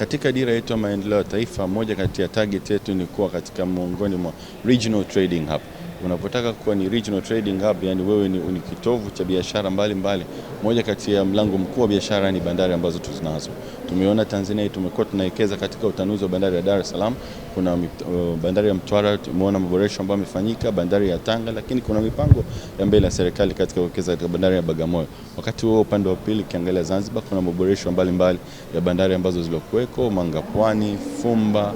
Katika dira yetu ya maendeleo ya taifa, moja kati ya target yetu ni kuwa katika miongoni mwa regional trading hub. Unapotaka kuwa ni regional trading hub, yani wewe ni kitovu cha biashara mbalimbali, moja kati ya mlango mkuu wa biashara ni bandari ambazo tunazo. Tumeona Tanzania tumekuwa tunawekeza katika utanuzi wa bandari ya Dar es Salaam, kuna bandari ya Mtwara tumeona maboresho ambayo yamefanyika, bandari ya Tanga, lakini kuna mipango ya mbele ya serikali katika kuwekeza katika bandari ya Bagamoyo. Wakati huo upande wa pili kiangalia Zanzibar, kuna maboresho mbalimbali ya bandari ambazo zilokuweko, Mangapwani, Fumba,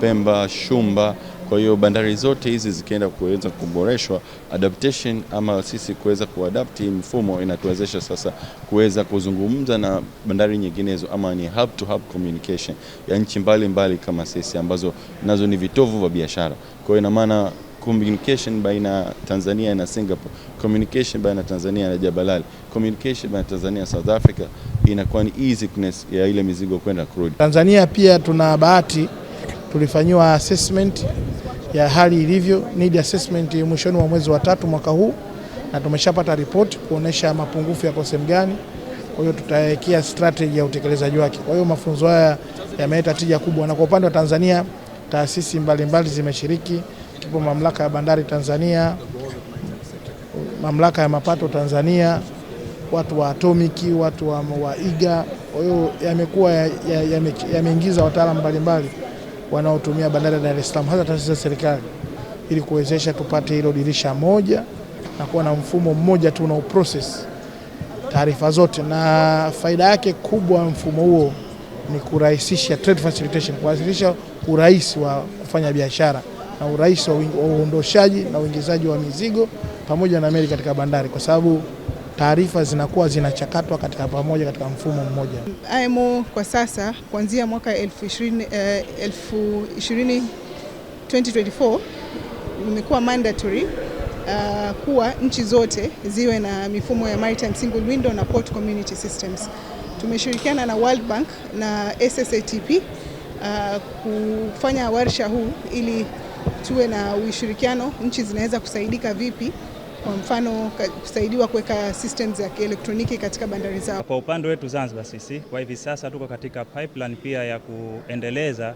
Pemba, Shumba. Kwa hiyo bandari zote hizi zikienda kuweza kuboreshwa, adaptation ama sisi kuweza kuadapti mfumo inatuwezesha sasa kuweza kuzungumza na bandari nyinginezo, ama ni hub to hub communication ya nchi mbalimbali kama sisi ambazo nazo ni vitovu vya biashara. Kwa hiyo ina maana communication baina Tanzania na Singapore, communication baina Tanzania na Jabalali, communication baina Tanzania na South Africa inakuwa ni easiness ya ile mizigo kwenda kurudi. Tanzania pia tuna bahati, tulifanyiwa assessment ya hali ilivyo, need assessment mwishoni wa mwezi wa 3 mwaka huu, na tumeshapata report kuonesha mapungufu yako sehemu gani. Kwa hiyo tutawekea strategy ya utekelezaji wake. Kwa hiyo mafunzo haya yameleta tija kubwa, na kwa upande wa Tanzania taasisi mbalimbali zimeshiriki. Kipo mamlaka ya bandari Tanzania, mamlaka ya mapato Tanzania, watu wa Atomiki, watu wa IGA. Kwa hiyo yamekuwa yameingiza wataalamu mbalimbali wanaotumia bandari ya Dar es Salaam, hasa taasisi za serikali, ili kuwezesha tupate hilo dirisha moja na kuwa na mfumo mmoja tu na uprocess taarifa zote. Na faida yake kubwa mfumo huo ni kurahisisha trade facilitation, kuwasilisha urahisi wa kufanya biashara na urahisi wa uondoshaji na uingizaji wa mizigo pamoja na meli katika bandari, kwa sababu taarifa zinakuwa zinachakatwa katika pamoja katika mfumo mmoja. IMO kwa sasa kuanzia mwaka 2024 imekuwa mandatory kuwa nchi zote ziwe na mifumo ya maritime single window na port community systems. Tumeshirikiana na World Bank na SSATP kufanya warsha huu ili tuwe na ushirikiano, nchi zinaweza kusaidika vipi, kwa mfano kusaidiwa kuweka systems ya kielektroniki katika bandari zao. Kwa upande wetu Zanzibar, sisi kwa hivi sasa tuko katika pipeline pia ya kuendeleza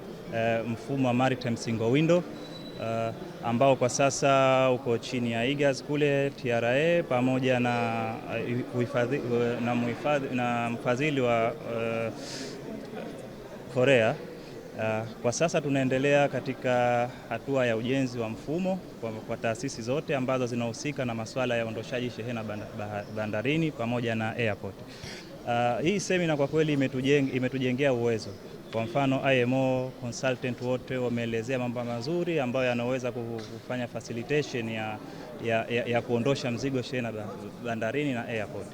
mfumo wa maritime single window ambao kwa sasa uko chini ya IGAS kule TRA pamoja na mfadhili wa Korea. Kwa sasa tunaendelea katika hatua ya ujenzi wa mfumo kwa taasisi zote ambazo zinahusika na masuala ya uondoshaji shehena bandarini pamoja na airport. Hii semina kwa kweli imetujengea uwezo. Kwa mfano IMO consultant wote wameelezea mambo mazuri ambayo yanaweza kufanya facilitation ya kuondosha mzigo shehena bandarini na airport.